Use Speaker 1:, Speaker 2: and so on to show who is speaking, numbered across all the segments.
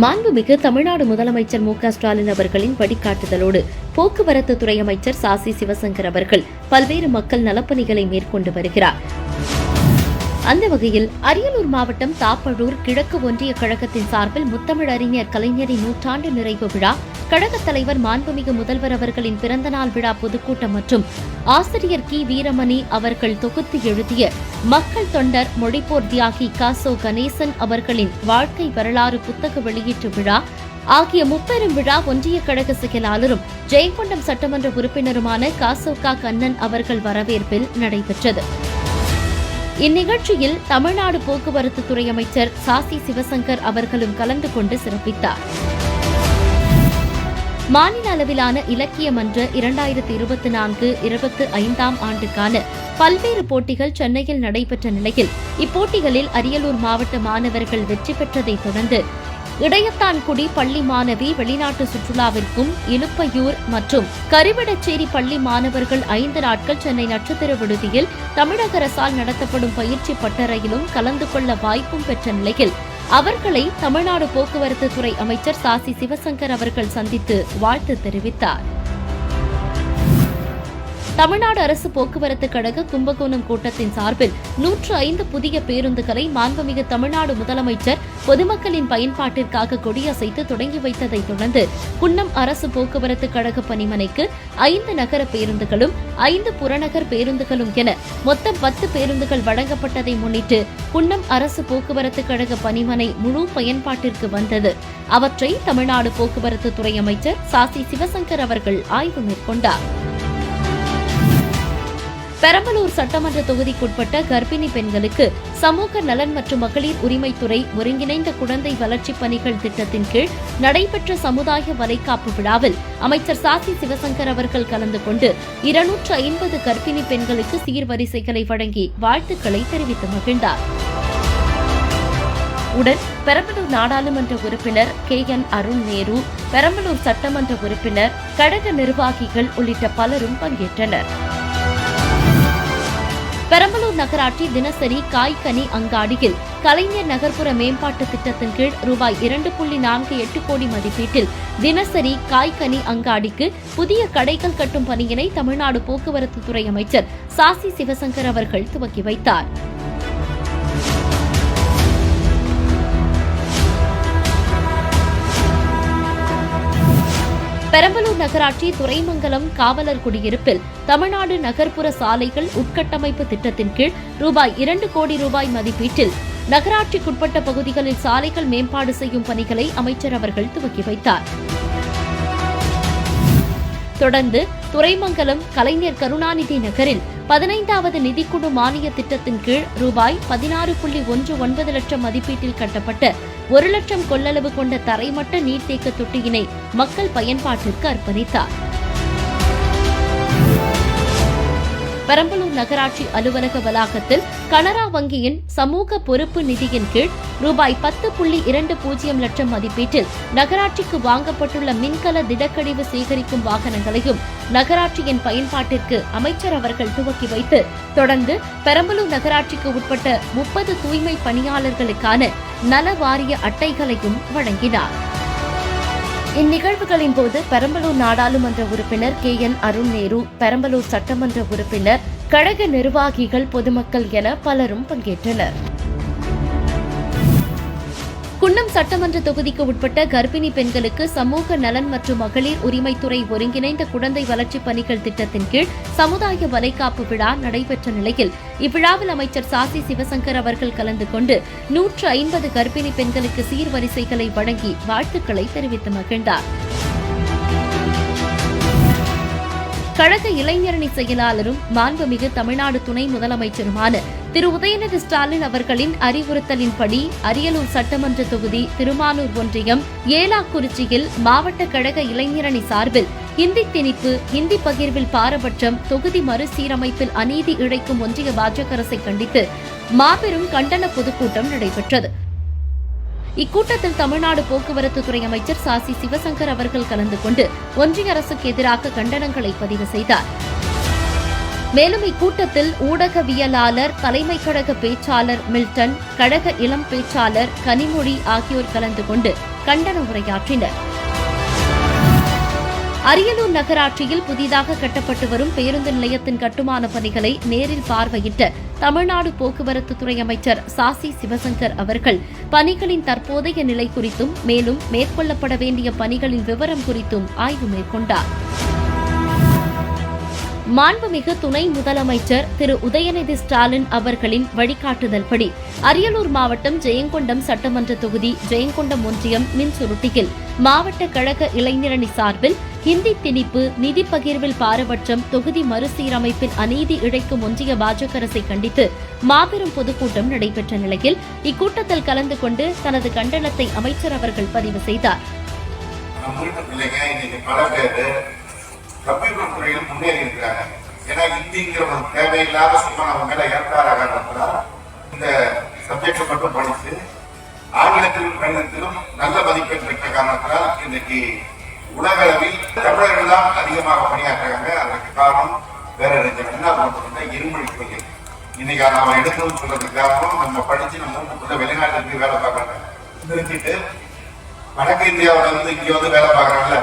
Speaker 1: மாண்புமிகு தமிழ்நாடு முதலமைச்சர் மு.க.ஸ்டாலின் அவர்களின் வழிகாட்டுதலோடு போக்குவரத்து துறை அமைச்சர் சாசி சிவசங்கர் அவர்கள் பல்வேறு மக்கள் நலப்பணிகளை மேற்கொண்டு வருகிறார். அந்த வகையில் அரியலூர் மாவட்டம் தாப்பழூர் கிழக்கு ஒன்றிய கழகத்தின் சார்பில் முத்தமிழறிஞர் கலைஞரின் நூற்றாண்டு நிறைவு விழா, கழகத் தலைவர் மாண்புமிகு முதல்வர் அவர்களின் பிறந்தநாள் விழா பொதுக்கூட்டம் மற்றும் ஆசிரியர் கி. வீரமணி அவர்கள் தொகுத்து எழுதிய மக்கள் தொண்டர் மொழிப்போர் தியாகி க.சோ. கணேசன் அவர்களின் வாழ்க்கை வரலாறு புத்தக வெளியீட்டு விழா ஆகிய முப்பெரும் விழா ஒன்றிய கழக செயலாளரும் ஜெயங்கொண்டம் சட்டமன்ற உறுப்பினருமான க.சோ. கண்ணன் அவர்கள் வரவேற்பில் நடைபெற்றது. இந்நிகழ்ச்சியில் தமிழ்நாடு போக்குவரத்து துறை அமைச்சர் சாசி சிவசங்கர் அவர்களும் கலந்து கொண்டு சிறப்பித்தார். மாநில அளவிலான இலக்கிய மன்ற 2024-25 ஆண்டுக்கான பல்வேறு போட்டிகள் சென்னையில் நடைபெற்ற நிலையில் இப்போட்டிகளில் அரியலூர் மாவட்ட மாணவர்கள் வெற்றி பெற்றதைத் தொடர்ந்து இடையத்தான்குடி பள்ளி மாணவி வெளிநாட்டு சுற்றுலாவிற்கும், இலுப்பையூர் மற்றும் கருவிடச்சேரி பள்ளி மாணவர்கள் 5 நாட்கள் சென்னை நட்சத்திர விடுதியில் தமிழக அரசால் நடத்தப்படும் பயிற்சி பட்டறையிலும் கலந்து கொள்ள வாய்ப்பும் பெற்ற நிலையில் அவர்களை தமிழ்நாடு போக்குவரத்து துறை அமைச்சர் சாசி சிவசங்கர் அவர்கள் சந்தித்து வாழ்த்து தெரிவித்தார். தமிழ்நாடு அரசு போக்குவரத்து கழக கும்பகோணம் கோட்டத்தின் சார்பில் 105 புதிய பேருந்துகளை மாண்புமிகு தமிழ்நாடு முதலமைச்சர் பொதுமக்களின் பயன்பாட்டிற்காக கொடியசைத்து தொடங்கி வைத்ததைத் தொடர்ந்து குன்னம் அரசு போக்குவரத்து கழக பணிமனைக்கு 5 நகர பேருந்துகளும் 5 புறநகர் பேருந்துகளும் என மொத்தம் 10 பேருந்துகள் வழங்கப்பட்டதை முன்னிட்டு குன்னம் அரசு போக்குவரத்து கழக பணிமனை முழு பயன்பாட்டிற்கு வந்தது. அவற்றை தமிழ்நாடு போக்குவரத்து துறை அமைச்சர் சாசி சிவசங்கர் அவர்கள் ஆய்வு மேற்கொண்டார். பெரம்பலூர் சட்டமன்ற தொகுதிக்குட்பட்ட கர்ப்பிணி பெண்களுக்கு சமூக நலன் மற்றும் மகளிர் உரிமைத்துறை ஒருங்கிணைந்த குழந்தை வளர்ச்சிப் பணிகள் திட்டத்தின் கீழ் நடைபெற்ற சமுதாய வளைகாப்பு விழாவில் அமைச்சர் சாசி சிவசங்கர் அவர்கள் கலந்து கொண்டு 250 கர்ப்பிணி பெண்களுக்கு சீர்வரிசைகளை வழங்கி வாழ்த்துக்களை தெரிவித்து மகிழ்ந்தார். உடன் பெரம்பலூர் நாடாளுமன்ற உறுப்பினர் கே.என். அருண் நேரு, பெரம்பலூர் சட்டமன்ற உறுப்பினர், கழக நிர்வாகிகள் உள்ளிட்ட பலரும் பங்கேற்றனர். பெரம்பலூர் நகராட்சி தினசரி காய்கனி அங்காடியில் கலைஞர் நகர்ப்புற மேம்பாட்டு திட்டத்தின் கீழ் ரூபாய் 2.48 கோடி மதிப்பீட்டில் தினசரி காய்கனி அங்காடிக்கு புதிய கடைகள் கட்டும் பணியினை தமிழ்நாடு போக்குவரத்து துறை அமைச்சர் சாசி சிவசங்கர் அவர்கள் துவக்கி வைத்தார். பெரம்பலூர் நகராட்சி துரைமங்கலம் காவலர் குடியிருப்பில் தமிழ்நாடு நகர்ப்புற சாலைகள் உட்கட்டமைப்பு திட்டத்தின் கீழ் ரூபாய் 2 கோடி ரூபாய் மதிப்பீட்டில் நகராட்சிக்குட்பட்ட பகுதிகளில் சாலைகள் மேம்பாடு செய்யும் பணிகளை அமைச்சர் அவர்கள் துவக்கி வைத்தார். தொடர்ந்து துரைமங்கலம் கலைஞர் கருணாநிதி நகரில் 15வது நிதிக்குழு மானிய திட்டத்தின் கீழ் ரூபாய் 16.19 லட்சம் மதிப்பீட்டில் கட்டப்பட்ட 1 லட்சம் கொள்ளளவு கொண்ட தரைமட்ட நீர்த்தேக்க தொட்டியினை மக்கள் பயன்பாட்டிற்கு அர்ப்பணித்தார். பெரம்பலூர் நகராட்சி அலுவலக வளாகத்தில் கனரா வங்கியின் சமூக பொறுப்பு நிதியின் கீழ் ரூபாய் 10.20 லட்சம் மதிப்பீட்டில் நகராட்சிக்கு வாங்கப்பட்டுள்ள மின்கல திடக்கழிவு சேகரிக்கும் வாகனங்களையும் நகராட்சியின் பயன்பாட்டிற்கு அமைச்சர் அவர்கள் துவக்கி வைத்து தொடர்ந்து பெரம்பலூர் நகராட்சிக்கு உட்பட்ட 30 தூய்மை பணியாளர்களுக்கான நல வாரிய அட்டைகளையும் வழங்கினார். இந்நிகழ்வுகளின் போது பெரம்பலூர் நாடாளுமன்ற உறுப்பினர் கே.என். அருண் நேரு, பெரம்பலூர் சட்டமன்ற உறுப்பினர், கழக நிர்வாகிகள், பொதுமக்கள் என பலரும் பங்கேற்றனர். குன்னம் சட்டமன்ற தொகுதிக்கு உட்பட்ட கர்ப்பிணி பெண்களுக்கு சமூக நலன் மற்றும் மகளிர் உரிமைத்துறை ஒருங்கிணைந்த குழந்தை வளர்ச்சிப் பணிகள் திட்டத்தின் கீழ் சமுதாய வளைகாப்பு விழா நடைபெற்ற நிலையில் இவ்விழாவில் அமைச்சர் சாசி சிவசங்கர் அவர்கள் கலந்து கொண்டு 150 கர்ப்பிணி பெண்களுக்கு சீர்வரிசைகளை வழங்கி வாழ்த்துக்களை தெரிவித்து மகிழ்ந்தார். கழக இளைஞரணி செயலாளரும் மாண்புமிகு தமிழ்நாடு துணை முதலமைச்சருமான திரு உதயநிதி ஸ்டாலின் அவர்களின் அறிவுறுத்தலின்படி அரியலூர் சட்டமன்ற தொகுதி திருமானூர் ஒன்றியம் ஏலாக்குறிச்சியில் மாவட்ட கழக இளைஞரணி சார்பில் ஹிந்தி திணிப்பு, ஹிந்தி பகிர்வில் பாரபட்சம், தொகுதி மறுசீரமைப்பில் அநீதி இழைக்கும் ஒன்றிய பாஜக அரசை கண்டித்து மாபெரும் கண்டன பொதுக்கூட்டம் நடைபெற்றது. இக்கூட்டத்தில் தமிழ்நாடு போக்குவரத்து துறை அமைச்சர் சாசி சிவசங்கர் அவர்கள் கலந்து கொண்டு ஒன்றிய அரசுக்கு எதிராக கண்டனங்களை பதிவு செய்தார். மேலும் இக்கூட்டத்தில் ஊடகவியலாளர், தலைமை கழக பேச்சாளர் மில்டன், கழக இளம் பேச்சாளர் கனிமொழி ஆகியோர் கலந்து கொண்டு கண்டன உரையாற்றினர். அரியலூர் நகராட்சியில் புதிதாக கட்டப்பட்டு வரும் பேருந்து நிலையத்தின் கட்டுமான பணிகளை நேரில் பார்வையிட்ட தமிழ்நாடு போக்குவரத்து துறை அமைச்சர் சாசி சிவசங்கர் அவர்கள் பணிகளின் தற்போதைய நிலை குறித்தும் மேலும் மேற்கொள்ளப்பட வேண்டிய பணிகளின் விவரம் குறித்தும் ஆய்வு மேற்கொண்டார். மாண்புமிகு துணை முதலமைச்சர் திரு உதயநிதி ஸ்டாலின் அவர்களின் வழிகாட்டுதல்படி அரியலூர் மாவட்டம் ஜெயங்கொண்டம் சட்டமன்ற தொகுதி ஜெயங்கொண்டம் ஒன்றியம் மின்சுருட்டியில் மாவட்ட கழக இளைஞரணி சார்பில் ஹிந்தி திணிப்பு, நிதி பகிர்வில் பாரபட்சம், தொகுதி மறுசீரமைப்பில் அநீதி இழைக்கும் ஒன்றிய பாஜக அரசை கண்டித்து மாபெரும் பொதுக்கூட்டம் நடைபெற்ற நிலையில் இக்கூட்டத்தில் கலந்து கொண்டு தனது கண்டனத்தை அமைச்சர் அவர்கள் பதிவு செய்தார்.
Speaker 2: கம்ப்யூட்டர் துறையில் முன்னேறி இருக்கிறாங்க. ஏன்னா இந்திங்கிற ஒரு தேவையில்லாத சும்மா நம்ம மேல ஏற்பாடாக இந்த சப்ஜெக்டை மட்டும் படித்து ஆங்கிலத்திலும் கணிதத்திலும் நல்ல மதிப்பெண் பெற்ற காரணத்தினால் இன்னைக்கு உலக அளவில் தமிழர்கள் தான் அதிகமாக பணியாற்றுறாங்க. அதற்கு காரணம் வேற என்ன பண்றதுன்னா இருமொழி கொள்கை. இன்னைக்கு நாம எடுக்கணும்னு சொல்றதுக்கு காரணம் நம்ம படிச்சு நம்ம ஊருக்குள்ள வெளிநாட்டுக்கு வேலை பார்க்கறாங்க. நிறுத்திட்டு வடக்கு இந்தியாவில இருந்து இங்க வந்து வேலை பார்க்கறாங்கல்ல,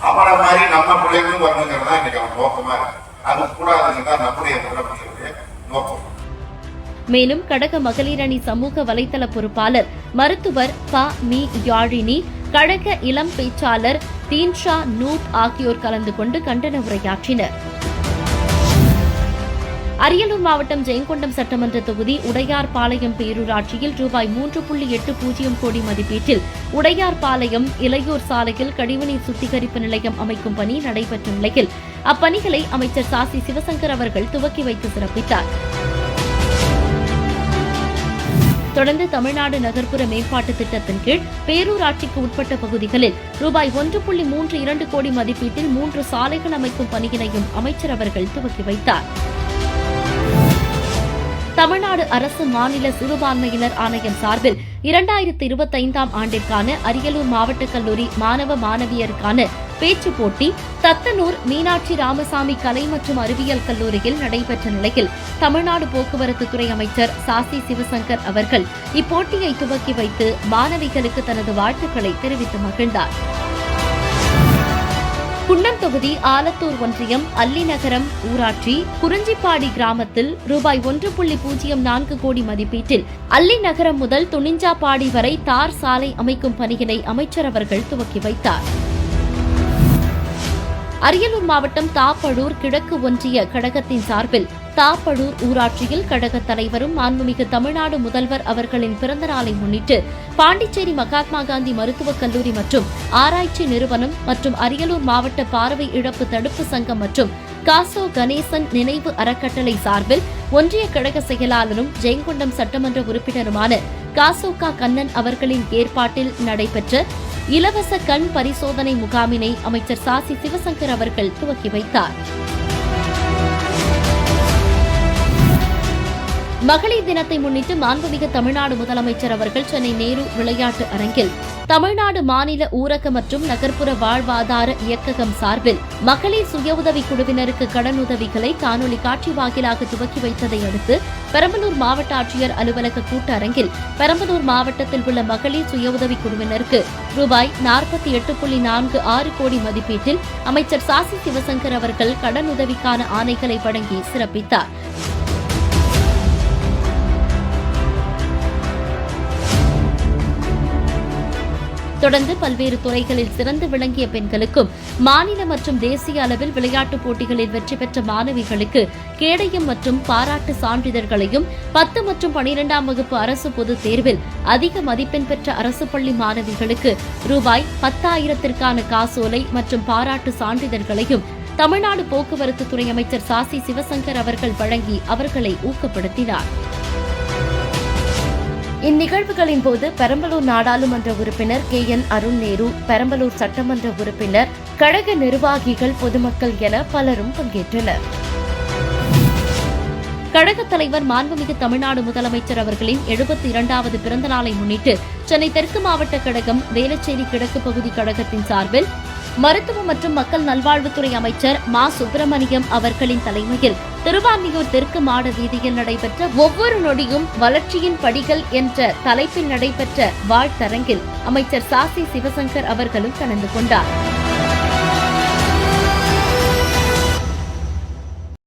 Speaker 2: அவரை மாதிரி நம்ம பிள்ளைகளும் வரணுங்கிறது தான் இன்னைக்கு அவன் நோக்கமா இருக்கு. அது கூடாதுன்னு தான் நம்முடைய முதலமைச்சருடைய நோக்கம்.
Speaker 1: மேலும் கழக மகளிர் அணி சமூக வலைதள பொறுப்பாளர் மருத்துவர் ப. மீ. யாழினி, கழக இளம் பேச்சாளர் தீன்ஷா நூப் ஆகியோர் கலந்து கொண்டு கண்டன உரையாற்றினர். அரியலூர் மாவட்டம் ஜெயங்கொண்டம் சட்டமன்ற தொகுதி உடையார்பாளையம் பேரூராட்சியில் ரூபாய் 3.80 கோடி மதிப்பீட்டில் உடையார்பாளையம் இளையோர் சாலையில் கழிவுநீர் சுத்திகரிப்பு நிலையம் அமைக்கும் பணி நடைபெற்ற நிலையில் அப்பணிகளை அமைச்சர் சாசி சிவசங்கர் அவர்கள் துவக்கி வைத்து சிறப்பித்தார். தொடர்ந்து தமிழ்நாடு நகர்ப்புற மேம்பாட்டு திட்டத்தின் கீழ் பேரூராட்சிக்கு உட்பட்ட பகுதிகளில் ரூபாய் 1.32 கோடி மதிப்பீட்டில் 3 சாலைகள் அமைக்கும் பணியினையும் அமைச்சர் அவர்கள் துவக்கி வைத்தார். தமிழ்நாடு அரசு மாநில சிறுபான்மையினர் ஆணையம் சார்பில் 2025ஆம் ஆண்டிற்கான அரியலூர் மாவட்ட கல்லூரி மாணவ மாணவியருக்கான பேச்சுப் போட்டி தத்தனூர் மீனாட்சி ராமசாமி கலை மற்றும் அறிவியல் கல்லூரியில் நடைபெற்ற நிலையில் தமிழ்நாடு போக்குவரத்து துறை அமைச்சர் சாசி சிவசங்கர் அவர்கள் இப்போட்டியை துவக்கி வைத்து மாணவிகளுக்கு தனது வாழ்த்துக்களை தெரிவித்து மகிழ்ந்தார். குன்னம் தொகுதி ஆலத்தூர் ஒன்றியம் அல்லிநகரம் ஊராட்சி குறிஞ்சிப்பாடி கிராமத்தில் ரூபாய் 1.04 கோடி மதிப்பீட்டில் அல்லிநகரம் முதல் துணிஞ்சாப்பாடி வரை தார் சாலை அமைக்கும் பணியினை அமைச்சர் அவர்கள் துவக்கி வைத்தார். அரியலூர் மாவட்டம் தாப்பழூர் கிழக்கு ஒன்றிய கழகத்தின் சார்பில் தாப்பழூர் ஊராட்சியில் கழகத் தலைவரும் மாண்புமிகு தமிழ்நாடு முதல்வர் அவர்களின் பிறந்தநாளை முன்னிட்டு பாண்டிச்சேரி மகாத்மா காந்தி மருத்துவக் கல்லூரி மற்றும் ஆராய்ச்சி நிறுவனம் மற்றும் அரியலூர் மாவட்ட பார்வை இழப்பு தடுப்பு சங்கம் மற்றும் காசோ கணேசன் நினைவு அறக்கட்டளை சார்பில் ஒன்றிய கழக செயலாளரும் ஜெயங்கொண்டம் சட்டமன்ற உறுப்பினருமான காசோகா கண்ணன் அவர்களின் ஏற்பாட்டில் நடைபெற்ற இலவச கண் பரிசோதனை முகாமினை அமைச்சர் சாசி சிவசங்கர் அவர்கள் துவக்கி வைத்தார். மகளிர் தினத்தை முன்னிட்டு மாண்புமிகு தமிழ்நாடு முதலமைச்சர் அவர்கள் சென்னை நேரு விளையாட்டு அரங்கில் தமிழ்நாடு மாநில ஊரக மற்றும் நகர்ப்புற வாழ்வாதார இயக்ககம் சார்பில் மகளிர் சுய உதவி குழுவினருக்கு கடனுதவிகளை காணொலி காட்சி வாயிலாக துவக்கி வைத்ததை அடுத்து பெரம்பலூர் மாவட்ட ஆட்சியர் அலுவலக கூட்டரங்கில் பெரம்பலூர் மாவட்டத்தில் உள்ள மகளிர் சுய உதவி குழுவினருக்கு ரூபாய் 48.46 கோடி மதிப்பீட்டில் அமைச்சர் சாசி சிவசங்கர் அவர்கள் கடனுதவிக்கான ஆணைகளை வழங்கி சிறப்பித்தார். தொடர்ந்து பல்வேறு துறைகளில் சிறந்து விளங்கிய பெண்களுக்கும் மாநில மற்றும் தேசிய அளவில் விளையாட்டுப் போட்டிகளில் வெற்றி பெற்ற மாணவிகளுக்கு கேடயம் மற்றும் பாராட்டு சான்றிதழ்களையும் 10 மற்றும் 12ஆம் வகுப்பு அரசு பொதுத் தேர்வில் அதிக மதிப்பெண் பெற்ற அரசு பள்ளி மாணவிகளுக்கு ரூபாய் 10,000ற்கான காசோலை மற்றும் பாராட்டு சான்றிதழ்களையும் தமிழ்நாடு போக்குவரத்து துறை அமைச்சர் சாசி சிவசங்கர் அவர்கள் வழங்கி அவர்களை ஊக்கப்படுத்தினார். இந்நிகழ்வுகளின் போது பெரம்பலூர் நாடாளுமன்ற உறுப்பினர் KN அருண் நேரு, பெரம்பலூர் சட்டமன்ற உறுப்பினர், கழக நிர்வாகிகள், பொதுமக்கள் என பலரும் பங்கேற்றனர். கழகத் தலைவர் மாண்புமிகு தமிழ்நாடு முதலமைச்சர் அவர்களின் 72வது பிறந்த நாளை முன்னிட்டு சென்னை தெற்கு மாவட்ட கழகம் வேளச்சேரி கிழக்கு பகுதி கழகத்தின் சார்பில் மருத்துவ மற்றும் மக்கள் நல்வாழ்வுத்துறை அமைச்சர் மா. சுப்பிரமணியம் அவர்களின் தலைமையில் திருவான்மியூர் தெற்கு மாட வீதியில் நடைபெற்ற ஒவ்வொரு நொடியும் வளர்ச்சியின் படிகள் என்ற தலைப்பில் நடைபெற்ற வாழ்த்தரங்கில் அமைச்சர் சாசி சிவசங்கர் அவர்களும் கலந்து கொண்டார்.